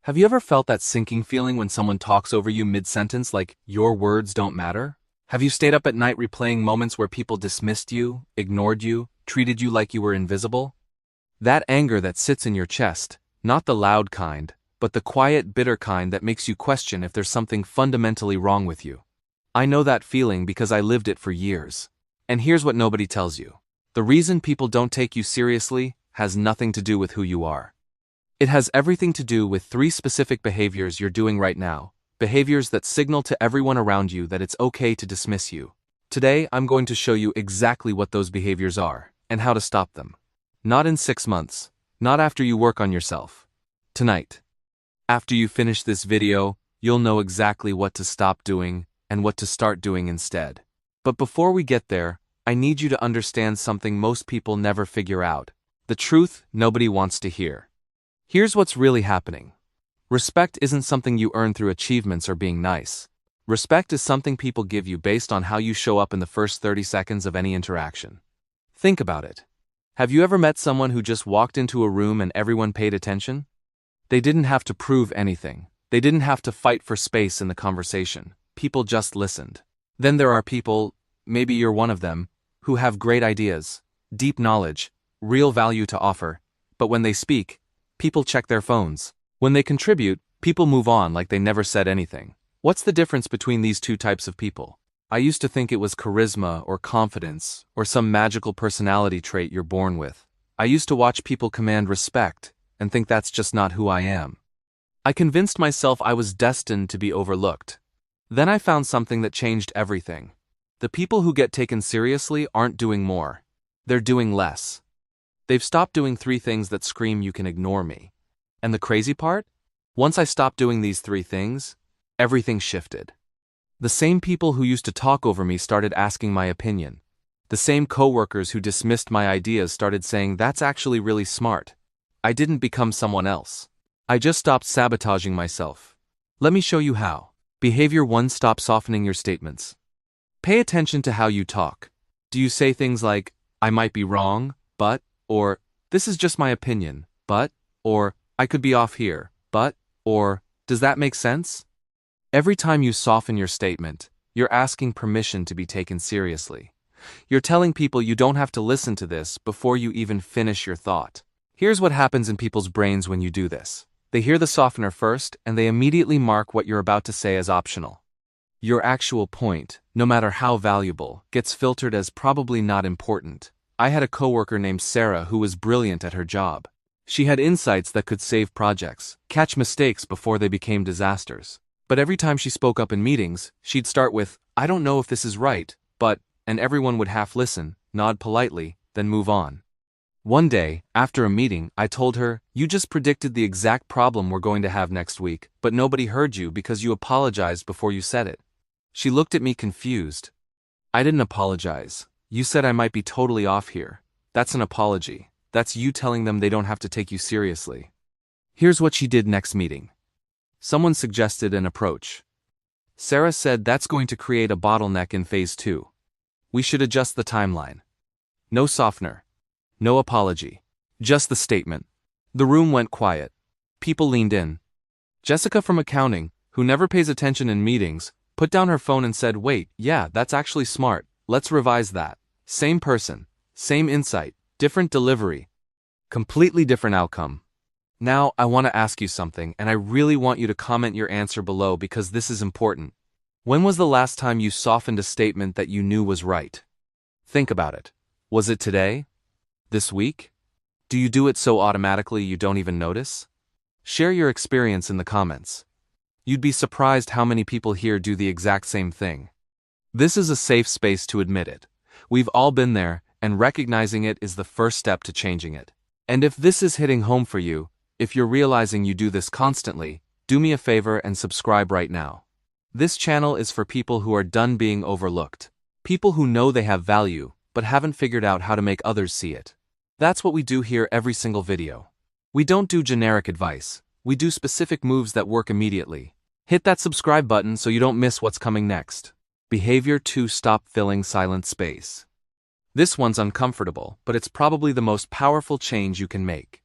Have you ever felt that sinking feeling when someone talks over you mid-sentence like your words don't matter? Have you stayed up at night replaying moments where people dismissed you, ignored you, treated you like you were invisible? That anger that sits in your chest, not the loud kind, but the quiet, bitter kind that makes you question if there's something fundamentally wrong with you. I know that feeling because I lived it for years. And here's what nobody tells you. The reason people don't take you seriously has nothing to do with who you are. It has everything to do with 3 specific behaviors you're doing right now, behaviors that signal to everyone around you that it's okay to dismiss you. Today, I'm going to show you exactly what those behaviors are, and how to stop them. Not in 6 months, not after you work on yourself. Tonight. After you finish this video, you'll know exactly what to stop doing and what to start doing instead. But before we get there, I need you to understand something most people never figure out. The truth nobody wants to hear. Here's what's really happening. Respect isn't something you earn through achievements or being nice. Respect is something people give you based on how you show up in the first 30 seconds of any interaction. Think about it. Have you ever met someone who just walked into a room and everyone paid attention? They didn't have to prove anything. They didn't have to fight for space in the conversation. People just listened. Then there are people, maybe you're one of them, who have great ideas, deep knowledge, real value to offer, but when they speak, people check their phones. When they contribute, people move on like they never said anything. What's the difference between these 2 types of people? I used to think it was charisma or confidence or some magical personality trait you're born with. I used to watch people command respect and think that's just not who I am. I convinced myself I was destined to be overlooked. Then I found something that changed everything. The people who get taken seriously aren't doing more. They're doing less. They've stopped doing 3 things that scream you can ignore me. And the crazy part? Once I stopped doing these 3 things, everything shifted. The same people who used to talk over me started asking my opinion. The same coworkers who dismissed my ideas started saying that's actually really smart. I didn't become someone else. I just stopped sabotaging myself. Let me show you how. Behavior 1: stop softening your statements. Pay attention to how you talk. Do you say things like, I might be wrong, but, or, this is just my opinion, but, or, I could be off here, but, or, does that make sense? Every time you soften your statement, you're asking permission to be taken seriously. You're telling people you don't have to listen to this before you even finish your thought. Here's what happens in people's brains when you do this. They hear the softener first, and they immediately mark what you're about to say as optional. Your actual point, no matter how valuable, gets filtered as probably not important. I had a coworker named Sarah who was brilliant at her job. She had insights that could save projects, catch mistakes before they became disasters. But every time she spoke up in meetings, she'd start with, I don't know if this is right, but, and everyone would half listen, nod politely, then move on. One day, after a meeting, I told her, you just predicted the exact problem we're going to have next week, but nobody heard you because you apologized before you said it. She looked at me confused. I didn't apologize. You said I might be totally off here. That's an apology. That's you telling them they don't have to take you seriously. Here's what she did next meeting. Someone suggested an approach. Sarah said that's going to create a bottleneck in phase 2. We should adjust the timeline. No softener. No apology. Just the statement. The room went quiet. People leaned in. Jessica from accounting, who never pays attention in meetings, put down her phone and said, wait, yeah, that's actually smart. Let's revise that. Same person, same insight, different delivery, completely different outcome. Now, I want to ask you something, and I really want you to comment your answer below because this is important. When was the last time you softened a statement that you knew was right? Think about it. Was it today? This week? Do you do it so automatically you don't even notice? Share your experience in the comments. You'd be surprised how many people here do the exact same thing. This is a safe space to admit it. We've all been there, and recognizing it is the first step to changing it. And if this is hitting home for you, if you're realizing you do this constantly, do me a favor and subscribe right now. This channel is for people who are done being overlooked. People who know they have value, but haven't figured out how to make others see it. That's what we do here every single video. We don't do generic advice. We do specific moves that work immediately. Hit that subscribe button so you don't miss what's coming next. Behavior 2: stop filling silent space. This one's uncomfortable, but it's probably the most powerful change you can make.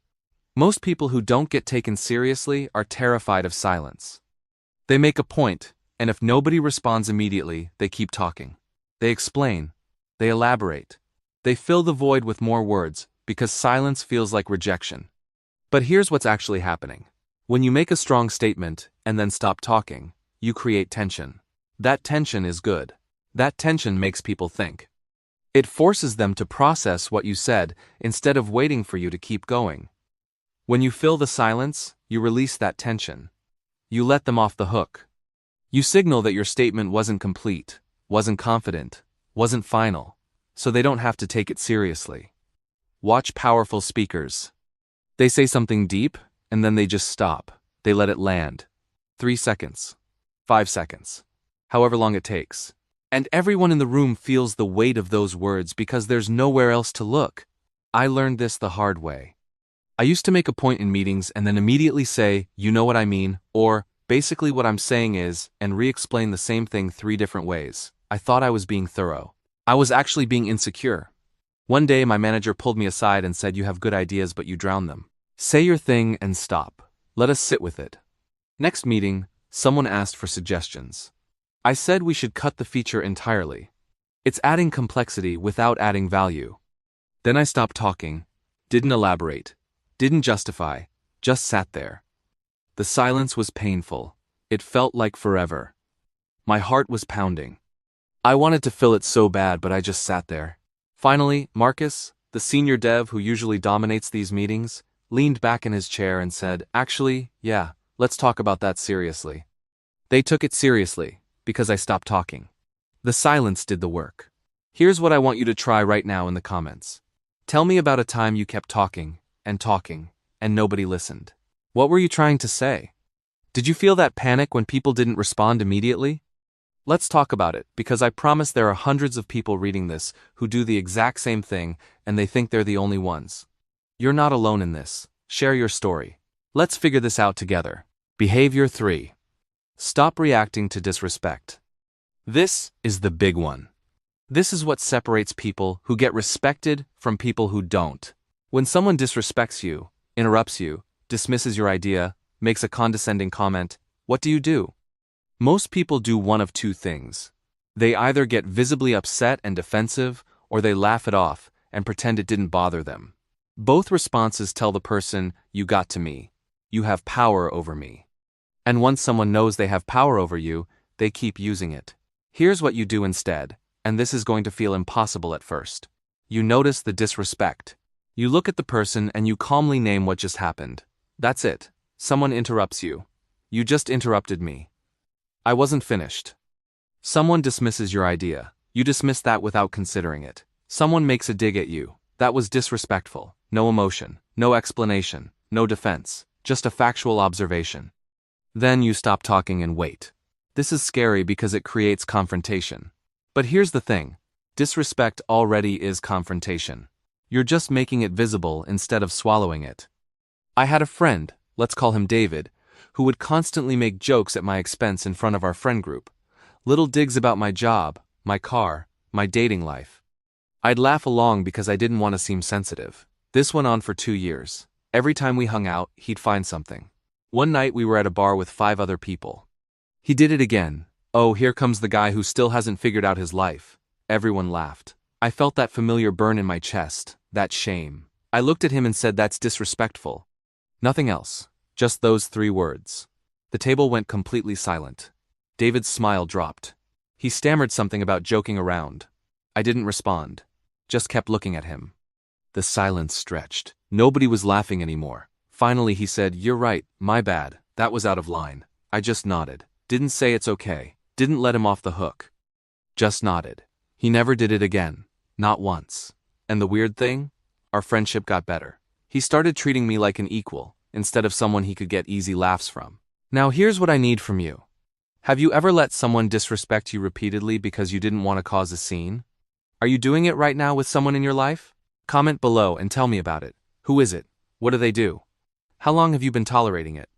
Most people who don't get taken seriously are terrified of silence. They make a point, and if nobody responds immediately, they keep talking. They explain. They elaborate. They fill the void with more words, because silence feels like rejection. But here's what's actually happening. When you make a strong statement and then stop talking, you create tension. That tension is good. That tension makes people think. It forces them to process what you said instead of waiting for you to keep going. When you fill the silence, you release that tension. You let them off the hook. You signal that your statement wasn't complete, wasn't confident, wasn't final, so they don't have to take it seriously. Watch powerful speakers. They say something deep, and then they just stop. They let it land. 3 seconds. 5 seconds. However long it takes. And everyone in the room feels the weight of those words because there's nowhere else to look. I learned this the hard way. I used to make a point in meetings and then immediately say, "You know what I mean," or "basically what I'm saying is," and re-explain the same thing 3 different ways. I thought I was being thorough. I was actually being insecure. One day my manager pulled me aside and said, "You have good ideas but you drown them. Say your thing and stop. Let us sit with it." Next meeting, someone asked for suggestions. I said we should cut the feature entirely. It's adding complexity without adding value. Then I stopped talking, didn't elaborate, didn't justify, just sat there. The silence was painful. It felt like forever. My heart was pounding. I wanted to fill it so bad, but I just sat there. Finally, Marcus, the senior dev who usually dominates these meetings, leaned back in his chair and said, "Actually, yeah, let's talk about that seriously." They took it seriously, because I stopped talking. The silence did the work. Here's what I want you to try right now in the comments. Tell me about a time you kept talking, and nobody listened. What were you trying to say? Did you feel that panic when people didn't respond immediately? Let's talk about it, because I promise there are hundreds of people reading this who do the exact same thing and they think they're the only ones. You're not alone in this. Share your story. Let's figure this out together. Behavior 3. Stop reacting to disrespect. This is the big one. This is what separates people who get respected from people who don't. When someone disrespects you, interrupts you, dismisses your idea, makes a condescending comment, what do? Most people do one of 2 things. They either get visibly upset and defensive, or they laugh it off and pretend it didn't bother them. Both responses tell the person, "You got to me. You have power over me." And once someone knows they have power over you, they keep using it. Here's what you do instead, and this is going to feel impossible at first. You notice the disrespect. You look at the person and you calmly name what just happened. That's it. Someone interrupts you. "You just interrupted me. I wasn't finished." Someone dismisses your idea. You dismiss that without considering it. Someone makes a dig at you. That was disrespectful. No emotion, no explanation, no defense, just a factual observation. Then you stop talking and wait. This is scary because it creates confrontation. But here's the thing. Disrespect already is confrontation. You're just making it visible instead of swallowing it. I had a friend, let's call him David, who would constantly make jokes at my expense in front of our friend group. Little digs about my job, my car, my dating life. I'd laugh along because I didn't want to seem sensitive. This went on for 2 years. Every time we hung out, he'd find something. One night we were at a bar with 5 other people. He did it again. "Oh, here comes the guy who still hasn't figured out his life." Everyone laughed. I felt that familiar burn in my chest, that shame. I looked at him and said, "That's disrespectful." Nothing else, just those 3 words. The table went completely silent. David's smile dropped. He stammered something about joking around. I didn't respond, just kept looking at him. The silence stretched. Nobody was laughing anymore. Finally he said, "You're right, my bad, that was out of line." I just nodded. Didn't say it's okay. Didn't let him off the hook. Just nodded. He never did it again. Not once. And the weird thing? Our friendship got better. He started treating me like an equal, instead of someone he could get easy laughs from. Now here's what I need from you. Have you ever let someone disrespect you repeatedly because you didn't want to cause a scene? Are you doing it right now with someone in your life? Comment below and tell me about it. Who is it? What do they do? How long have you been tolerating it?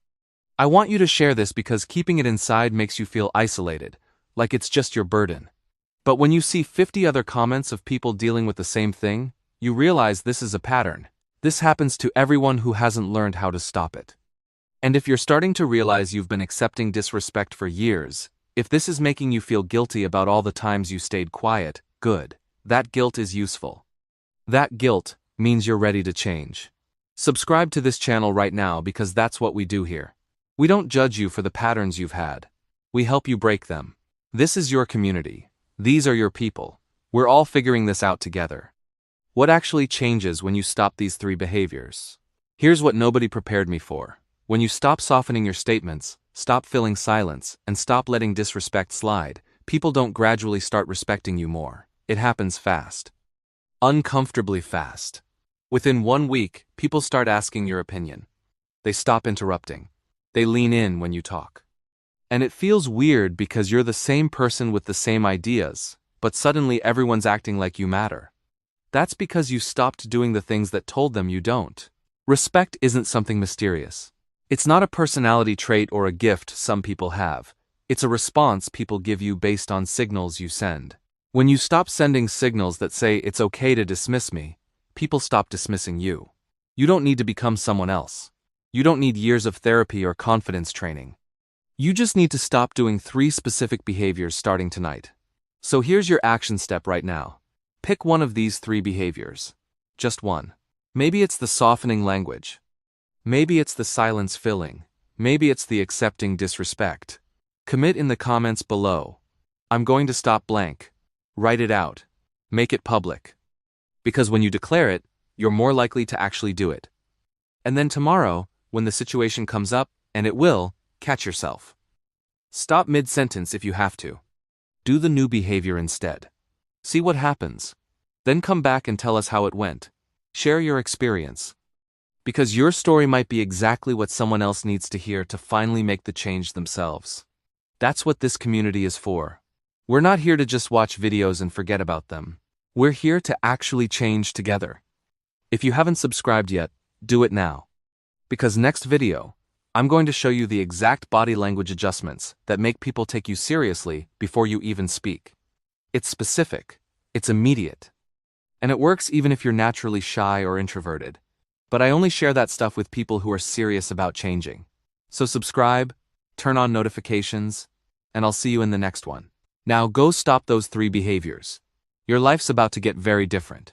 I want you to share this because keeping it inside makes you feel isolated, like it's just your burden. But when you see 50 other comments of people dealing with the same thing, you realize this is a pattern. This happens to everyone who hasn't learned how to stop it. And if you're starting to realize you've been accepting disrespect for years, if this is making you feel guilty about all the times you stayed quiet, good. That guilt is useful. That guilt means you're ready to change. Subscribe to this channel right now because that's what we do here. We don't judge you for the patterns you've had. We help you break them. This is your community. These are your people. We're all figuring this out together. What actually changes when you stop these 3 behaviors? Here's what nobody prepared me for. When you stop softening your statements, stop filling silence, and stop letting disrespect slide, people don't gradually start respecting you more. It happens fast. Uncomfortably fast. Within 1 week, people start asking your opinion. They stop interrupting. They lean in when you talk. And it feels weird because you're the same person with the same ideas, but suddenly everyone's acting like you matter. That's because you stopped doing the things that told them you don't. Respect isn't something mysterious. It's not a personality trait or a gift some people have. It's a response people give you based on signals you send. When you stop sending signals that say it's okay to dismiss me, people stop dismissing you. You don't need to become someone else. You don't need years of therapy or confidence training. You just need to stop doing 3 specific behaviors starting tonight. So here's your action step right now. Pick one of these 3 behaviors. Just one. Maybe it's the softening language. Maybe it's the silence filling. Maybe it's the accepting disrespect. Commit in the comments below. I'm going to stop blank. Write it out. Make it public. Because when you declare it, you're more likely to actually do it. And then tomorrow, when the situation comes up, and it will, catch yourself. Stop mid-sentence if you have to. Do the new behavior instead. See what happens. Then come back and tell us how it went. Share your experience. Because your story might be exactly what someone else needs to hear to finally make the change themselves. That's what this community is for. We're not here to just watch videos and forget about them. We're here to actually change together. If you haven't subscribed yet, do it now. Because next video, I'm going to show you the exact body language adjustments that make people take you seriously before you even speak. It's specific, it's immediate, and it works even if you're naturally shy or introverted. But I only share that stuff with people who are serious about changing. So subscribe, turn on notifications, and I'll see you in the next one. Now go stop those 3 behaviors. Your life's about to get very different.